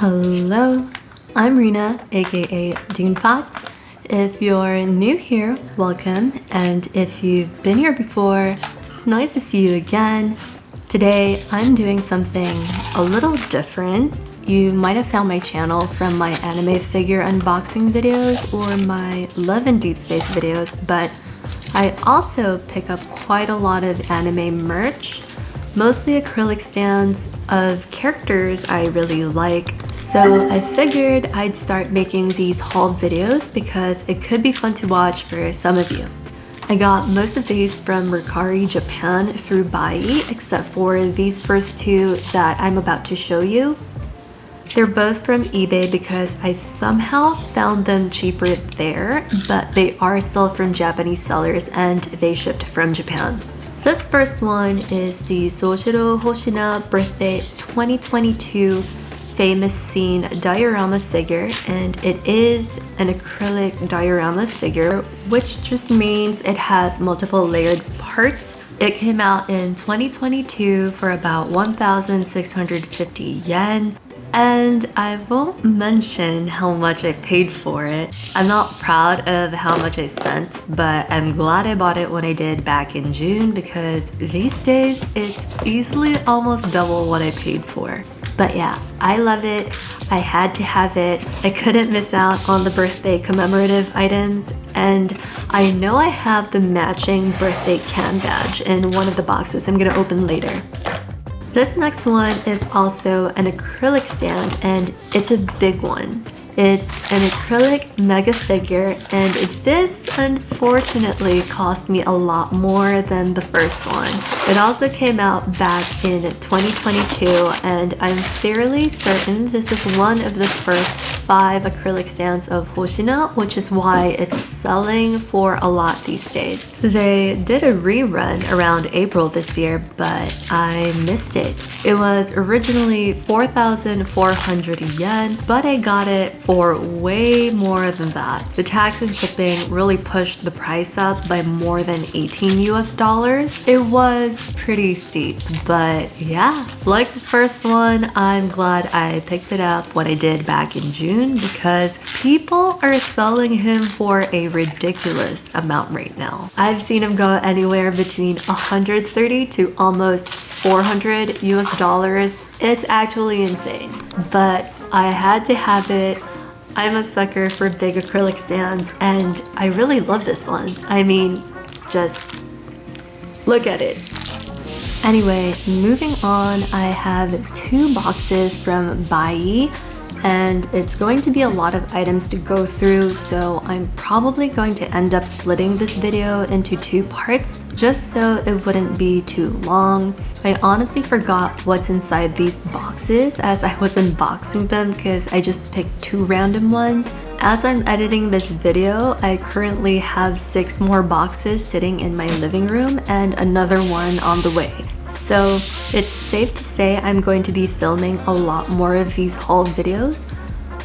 Hello, I'm Rena, aka DuneFoxx. If you're new here, welcome, and if you've been here before, nice to see you again. Today, I'm doing something a little different. You might have found my channel from my anime figure unboxing videos or my Love in Deep Space videos, but I also pick up quite a lot of anime merch, mostly acrylic stands of characters I really like. So I figured I'd start making these haul videos because it could be fun to watch for some of you. I got most of these from Mercari Japan through Buyee, except for these first two that I'm about to show you. They're both from eBay because I somehow found them cheaper there, but they are still from Japanese sellers and they shipped from Japan. This first one is the Soshiro Hoshina birthday 2022 famous scene diorama figure, and it is an acrylic diorama figure, which just means it has multiple layered parts. It came out in 2022 for about 1,650 yen. And I won't mention how much I paid for it. I'm not proud of how much I spent, but I'm glad I bought it when I did back in June because these days it's easily almost double what I paid for. But yeah, I love it. I had to have it. I couldn't miss out on the birthday commemorative items, and I know I have the matching birthday can badge in one of the boxes I'm gonna open later. This next one is also an acrylic stand, and it's a big one. It's an acrylic mega figure, and this unfortunately cost me a lot more than the first one. It also came out back in 2022, and I'm fairly certain this is one of the first 5 acrylic stands of Hoshina, which is why it's selling for a lot these days. They did a rerun around April this year, but I missed it. It was originally 4,400 yen, but I got it for way more than that. The tax and shipping really pushed the price up by more than 18 US dollars. It was pretty steep, but yeah, like the first one, I'm glad I picked it up when I did back in June because people are selling him for a ridiculous amount right now. I've seen him go anywhere between 130 to almost 400 US dollars. It's actually insane, but I had to have it. I'm a sucker for big acrylic stands, and I really love this one. I mean, just look at it. Anyway, moving on, I have 2 boxes from Buyee, and it's going to be a lot of items to go through, so I'm probably going to end up splitting this video into 2 parts just so it wouldn't be too long. I honestly forgot what's inside these boxes as I was unboxing them because I just picked 2 random ones. As I'm editing this video, I currently have 6 more boxes sitting in my living room and another one on the way. So it's safe to say I'm going to be filming a lot more of these haul videos.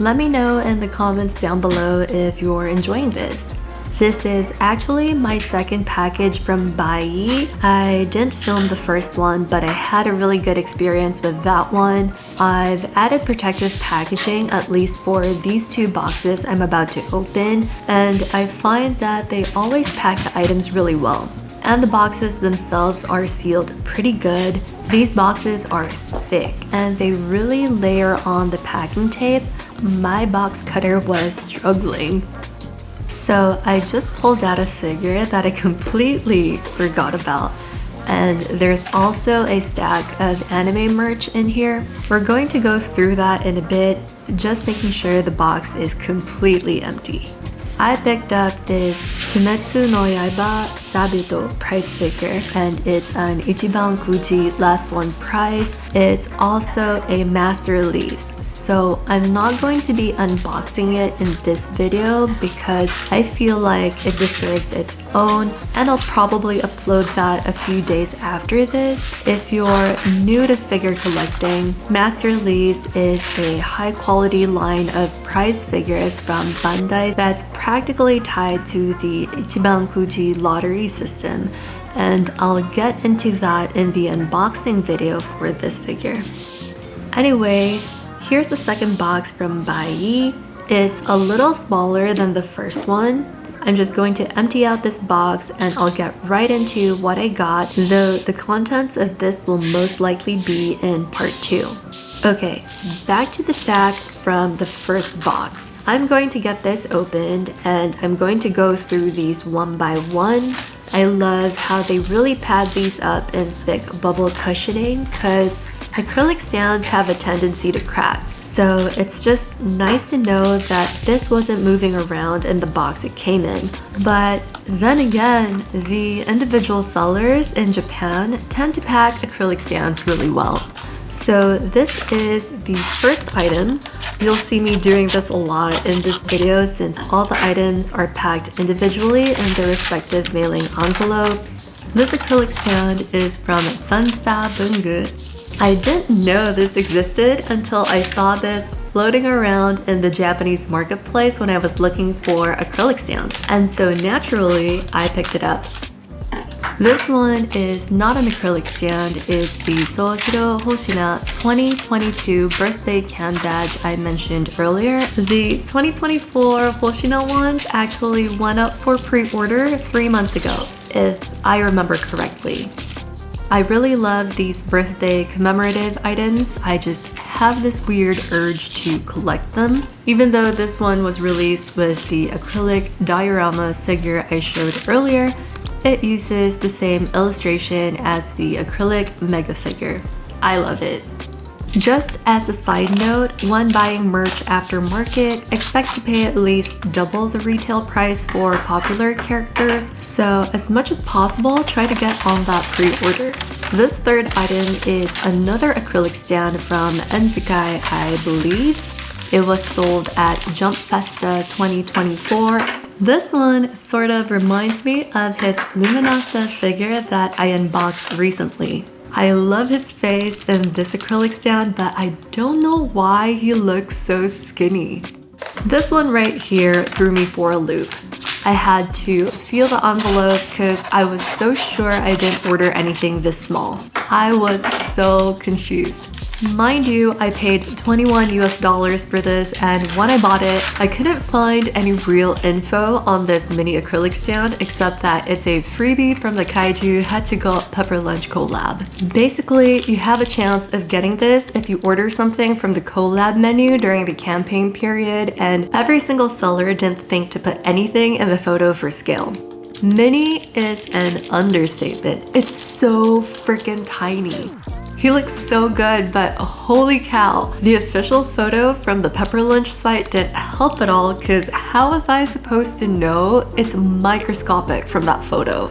Let me know in the comments down below if you're enjoying this. This is actually my second package from Buyee. I didn't film the first one, but I had a really good experience with that one. I've added protective packaging at least for these 2 boxes I'm about to open, and I find that they always pack the items really well. And the boxes themselves are sealed pretty good. These boxes are thick and they really layer on the packing tape. My box cutter was struggling. So I just pulled out a figure that I completely forgot about. And there's also a stack of anime merch in here. We're going to go through that in a bit, just making sure the box is completely empty. I picked up this Kimetsu no Yaiba Sabuto price figure, and it's an Ichiban Kuji last one price. It's also a master release, so I'm not going to be unboxing it in this video because I feel like it deserves its own, and I'll probably upload that a few days after this. If you're new to figure collecting, master release is a high quality line of prize figures from Bandai that's practically tied to the Ichiban Kuji lottery system, and I'll get into that in the unboxing video for this figure. Anyway, here's the second box from Buyee. It's a little smaller than the first one. I'm just going to empty out this box and I'll get right into what I got, though the contents of this will most likely be in part 2. Okay, back to the stack from the first box. I'm going to get this opened and I'm going to go through these one by one. I love how they really pad these up in thick bubble cushioning because acrylic stands have a tendency to crack. So it's just nice to know that this wasn't moving around in the box it came in. But then again, the individual sellers in Japan tend to pack acrylic stands really well. So this is the first item. You'll see me doing this a lot in this video since all the items are packed individually in their respective mailing envelopes. This acrylic stand is from Sansa Bungu. I didn't know this existed until I saw this floating around in the Japanese marketplace when I was looking for acrylic stands, and so naturally I picked it up. This one is not an acrylic stand, it's the Soshiro Hoshina 2022 birthday can badge I mentioned earlier. The 2024 Hoshina ones actually went up for pre-order 3 months ago, if I remember correctly. I really love these birthday commemorative items. I just have this weird urge to collect them. Even though this one was released with the acrylic diorama figure I showed earlier, it uses the same illustration as the acrylic mega figure. I love it. Just as a side note, when buying merch aftermarket, expect to pay at least double the retail price for popular characters, so as much as possible, try to get on that pre-order. This third item is another acrylic stand from Enzikai, I believe. It was sold at Jump Festa 2024. This one sort of reminds me of his Luminasa figure that I unboxed recently. I love his face in this acrylic stand, but I don't know why he looks so skinny. This one right here threw me for a loop. I had to feel the envelope because I was so sure I didn't order anything this small. I was so confused. Mind you, I paid $21 US for this, and when I bought it, I couldn't find any real info on this mini acrylic stand except that it's a freebie from the Kaiju Hachigo Pepper Lunch collab. Basically, you have a chance of getting this if you order something from the collab menu during the campaign period, and every single seller didn't think to put anything in the photo for scale. Mini is an understatement. It's so freaking tiny. He looks so good, but holy cow, the official photo from the Pepper Lunch site didn't help at all because how was I supposed to know it's microscopic from that photo?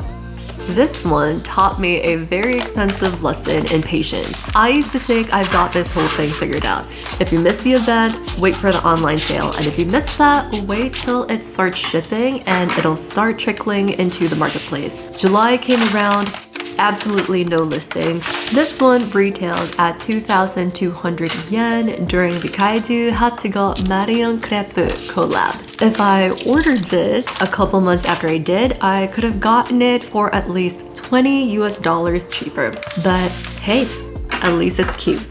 This one taught me a very expensive lesson in patience. I used to think I've got this whole thing figured out. If you miss the event, wait for the online sale, and if you miss that, wait till it starts shipping and it'll start trickling into the marketplace. July came around, absolutely no listings. This one retailed at 2,200 yen during the Kaiju Hachigo Marion Crepe collab. If I ordered this a couple months after I did, I could have gotten it for at least $20 US cheaper. But hey, at least it's cute.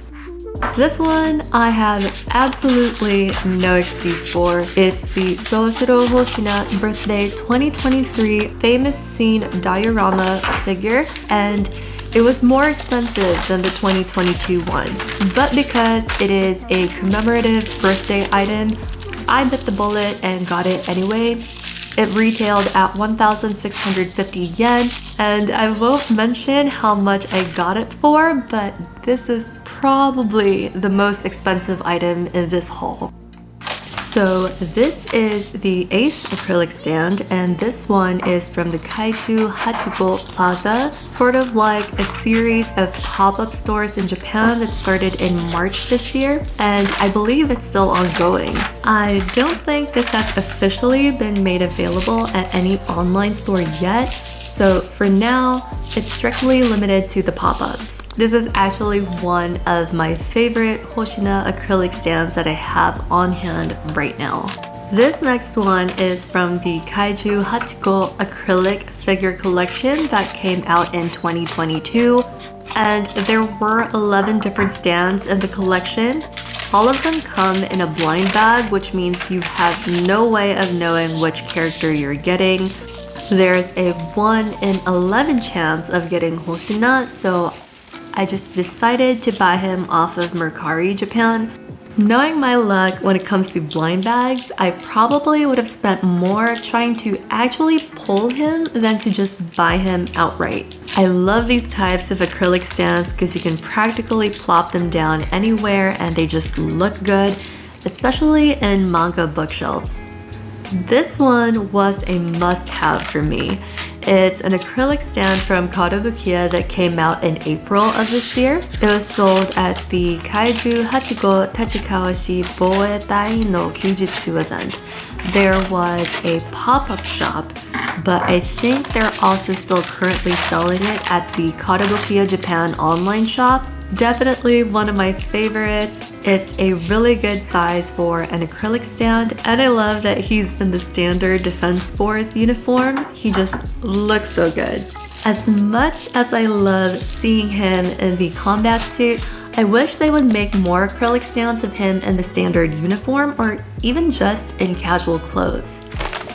This one I have absolutely no excuse for. It's the Soshiro Hoshina birthday 2023 famous scene diorama figure, and it was more expensive than the 2022 one. But because it is a commemorative birthday item, I bit the bullet and got it anyway. It retailed at 1,650 yen, and I won't mention how much I got it for, but this is probably the most expensive item in this haul. So this is the 8th acrylic stand, and this one is from the Kaiju Hachigo Plaza, sort of like a series of pop-up stores in Japan that started in March this year, and I believe it's still ongoing. I don't think this has officially been made available at any online store yet, so for now, it's strictly limited to the pop-ups. This is actually one of my favorite Hoshina acrylic stands that I have on hand right now. This next one is from the Kaiju Hachigo acrylic figure collection that came out in 2022, and there were 11 different stands in the collection. All of them come in a blind bag, which means you have no way of knowing which character you're getting. There's a 1 in 11 chance of getting Hoshina, so I just decided to buy him off of Mercari, Japan. Knowing my luck when it comes to blind bags, I probably would have spent more trying to actually pull him than to just buy him outright. I love these types of acrylic stands because you can practically plop them down anywhere and they just look good, especially in manga bookshelves. This one was a must-have for me. It's an acrylic stand from Kadobukiya that came out in April of this year. It was sold at the Kaiju Hachigo Tachikawashi Boetai no Kyujutsu event. There was a pop-up shop, but I think they're also still currently selling it at the Kadobukiya Japan online shop. Definitely one of my favorites. It's a really good size for an acrylic stand, and I love that he's in the standard Defense Force uniform. He just looks so good. As much as I love seeing him in the combat suit, I wish they would make more acrylic stands of him in the standard uniform or even just in casual clothes.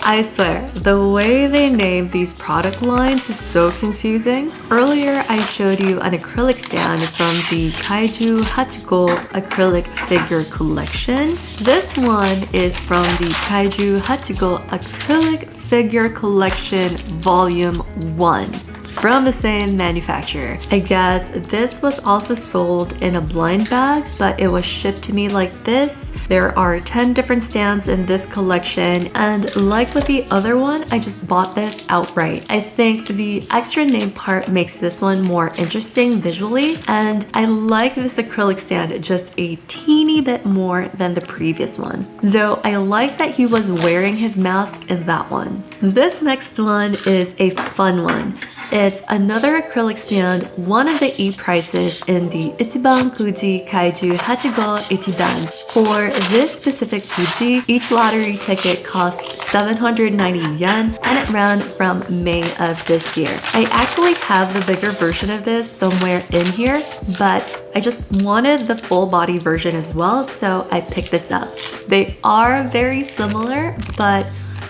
I swear, the way they name these product lines is so confusing. Earlier, I showed you an acrylic stand from the Kaiju Hachigo acrylic figure collection. This one is from the Kaiju Hachigo acrylic figure collection volume 1. From the same manufacturer. I guess this was also sold in a blind bag, but it was shipped to me like this. There are 10 different stands in this collection, and like with the other one, I just bought this outright. I think the extra name part makes this one more interesting visually, and I like this acrylic stand just a teeny bit more than the previous one. Though I like that he was wearing his mask in that one. This next one is a fun one. It's another acrylic stand, one of the e-prices in the Ichiban Kuji Kaiju Hachigo Ichidan. For this specific Kuji, each lottery ticket cost 790 yen and it ran from May of this year. I actually have the bigger version of this somewhere in here, but I just wanted the full body version as well, so I picked this up. They are very similar, but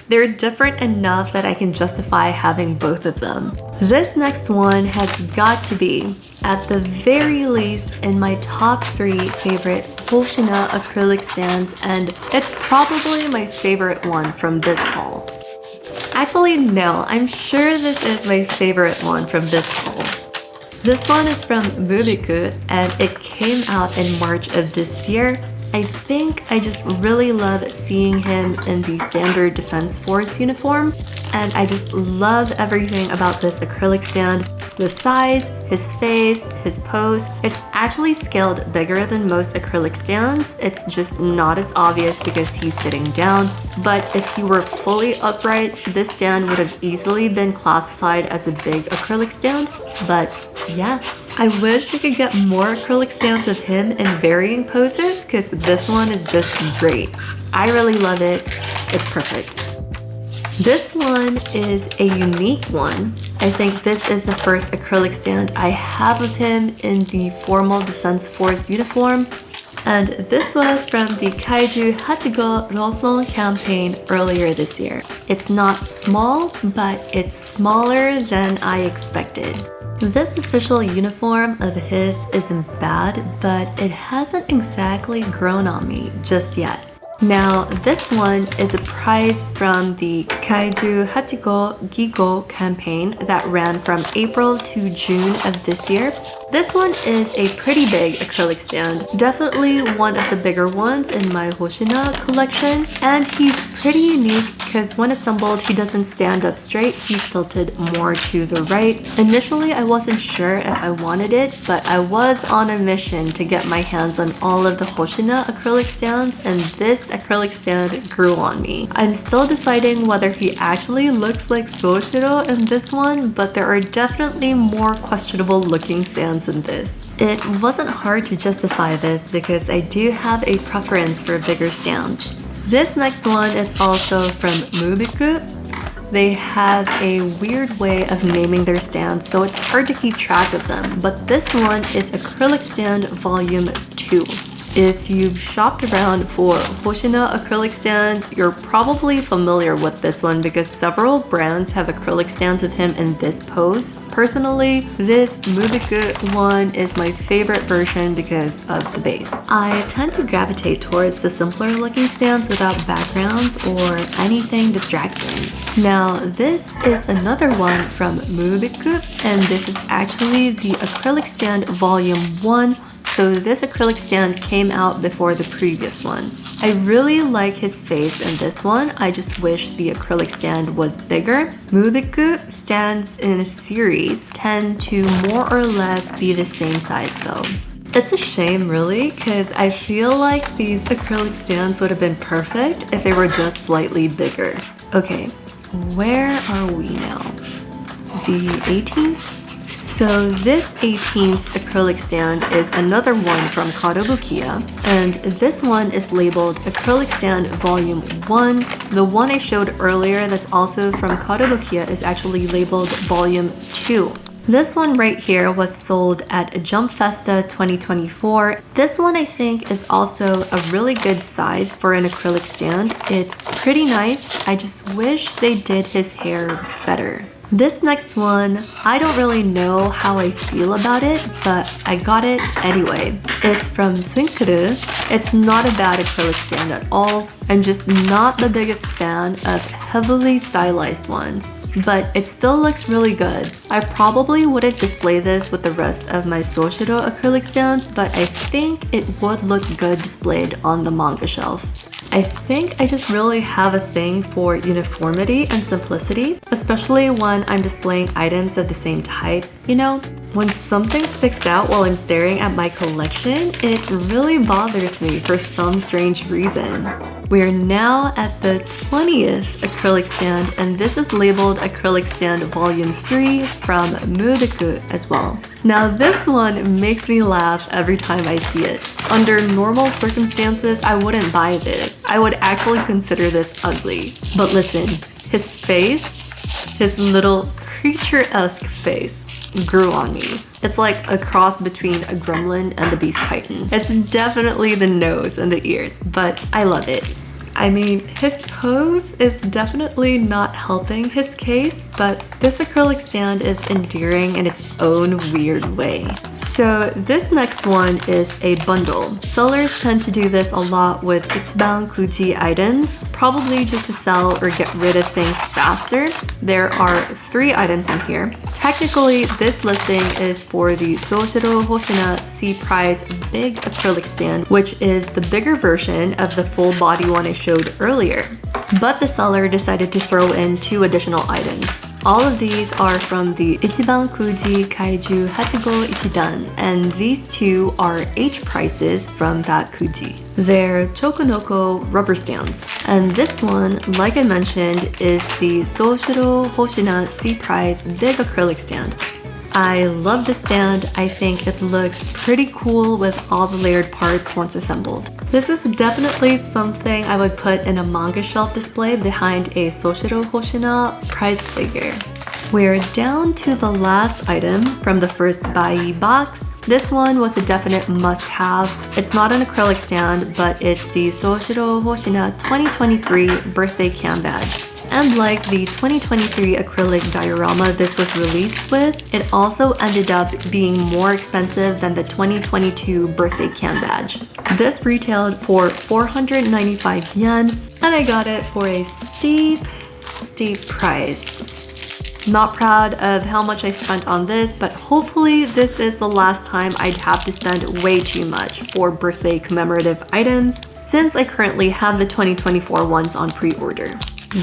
they're different enough that I can justify having both of them. This next one has got to be, at the very least, in my top 3 favorite Hoshina acrylic stands, and it's probably my favorite one from this haul. Actually, no, I'm sure this is my favorite one from this haul. This one is from Bubiku, and it came out in March of this year. I think I just really love seeing him in the standard Defense Force uniform, and I just love everything about this acrylic stand. The size, his face, his pose. It's actually scaled bigger than most acrylic stands. It's just not as obvious because he's sitting down, but if he were fully upright, this stand would have easily been classified as a big acrylic stand, but yeah. I wish we could get more acrylic stands of him in varying poses because this one is just great. I really love it. It's perfect. This one is a unique one. I think this is the first acrylic stand I have of him in the formal Defense Force uniform. And this was from the Kaiju Hachigo Roson campaign earlier this year. It's not small, but it's smaller than I expected. This official uniform of his isn't bad, but it hasn't exactly grown on me just yet. Now, this one is a prize from the Kaiju Hachigo Gigo campaign that ran from April to June of this year. This one is a pretty big acrylic stand, definitely one of the bigger ones in my Hoshina collection, and he's pretty unique because when assembled, he doesn't stand up straight, he's tilted more to the right. Initially, I wasn't sure if I wanted it, but I was on a mission to get my hands on all of the Hoshina acrylic stands, and this acrylic stand grew on me. I'm still deciding whether he actually looks like Soshiro in this one, but there are definitely more questionable looking stands in this. It wasn't hard to justify this because I do have a preference for bigger stands. This next one is also from Mubiku. They have a weird way of naming their stands, so it's hard to keep track of them, but this one is Acrylic Stand Volume 2. If you've shopped around for Hoshina acrylic stands, you're probably familiar with this one because several brands have acrylic stands of him in this pose. Personally, this Mubiku one is my favorite version because of the base. I tend to gravitate towards the simpler looking stands without backgrounds or anything distracting. Now, this is another one from Mubiku, and this is actually the acrylic stand volume 1. So this acrylic stand came out before the previous one. I really like his face in this one. I just wish the acrylic stand was bigger. Mubiku stands in a series tend to more or less be the same size though. It's a shame really, because I feel like these acrylic stands would have been perfect if they were just slightly bigger. Okay, where are we now? The 18th? So this 18th acrylic stand is another one from Kadobukiya, and this one is labeled Acrylic Stand Volume 1. The one I showed earlier that's also from Kadobukiya is actually labeled Volume 2. This one right here was sold at Jump Festa 2024. This one I think is also a really good size for an acrylic stand. It's pretty nice. I just wish they did his hair better. This next one, I don't really know how I feel about it, but I got it anyway. It's from Twinkle. It's not a bad acrylic stand at all. I'm just not the biggest fan of heavily stylized ones, but it still looks really good. I probably wouldn't display this with the rest of my Soshiro acrylic stands, but I think it would look good displayed on the manga shelf. I think I just really have a thing for uniformity and simplicity, especially when I'm displaying items of the same type, you know? When something sticks out while I'm staring at my collection, it really bothers me for some strange reason. We're now at the 20th acrylic stand, and this is labeled Acrylic Stand Volume 3 from Mubiku as well. Now this one makes me laugh every time I see it. Under normal circumstances, I wouldn't buy this. I would actually consider this ugly. But listen, his face, his little creature-esque face, grew on me. It's like a cross between a gremlin and the Beast Titan. It's definitely the nose and the ears, but I love it. I mean, his pose is definitely not helping his case, but this acrylic stand is endearing in its own weird way. So this next one is a bundle. Sellers tend to do this a lot with Ichiban Kuji items, probably just to sell or get rid of things faster. There are 3 items in here. Technically, this listing is for the Soshiro Hoshina C Prize Big Acrylic Stand, which is the bigger version of the full body one I showed earlier. But the seller decided to throw in 2 additional items. All of these are from the Ichiban Kuji Kaiju Hachigo Ichidan, and these 2 are H prices from that Kuji. They're Chokonoko rubber stands, and this one, like I mentioned, is the Soshiro Hoshina C Prize Big Acrylic Stand. I love the stand. I think it looks pretty cool with all the layered parts once assembled. This is definitely something I would put in a manga shelf display behind a Soshiro Hoshina prize figure. We're down to the last item from the first Buyee box. This one was a definite must-have. It's not an acrylic stand, but it's the Soshiro Hoshina 2023 birthday cam badge. And like the 2023 acrylic diorama this was released with, it also ended up being more expensive than the 2022 birthday cam badge. This retailed for 495 yen, and I got it for a steep price. Not proud of how much I spent on this, but hopefully this is the last time I'd have to spend way too much for birthday commemorative items, since I currently have the 2024 ones on pre-order.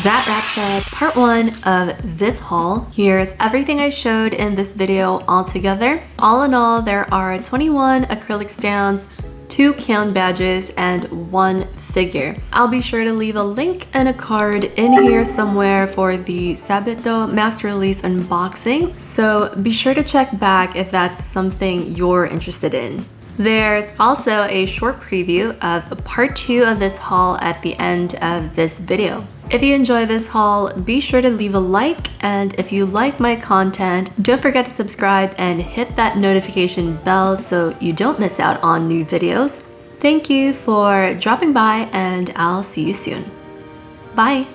That wraps up part 1 of this haul. Here's everything I showed in this video all together. All in all, there are 21 acrylic stands, 2 can badges, and 1 figure. I'll be sure to leave a link and a card in here somewhere for the Sabito mass release unboxing, so be sure to check back if that's something you're interested in. There's also a short preview of part 2 of this haul at the end of this video. If you enjoy this haul, be sure to leave a like, and if you like my content, don't forget to subscribe and hit that notification bell so you don't miss out on new videos. Thank you for dropping by, and I'll see you soon. Bye!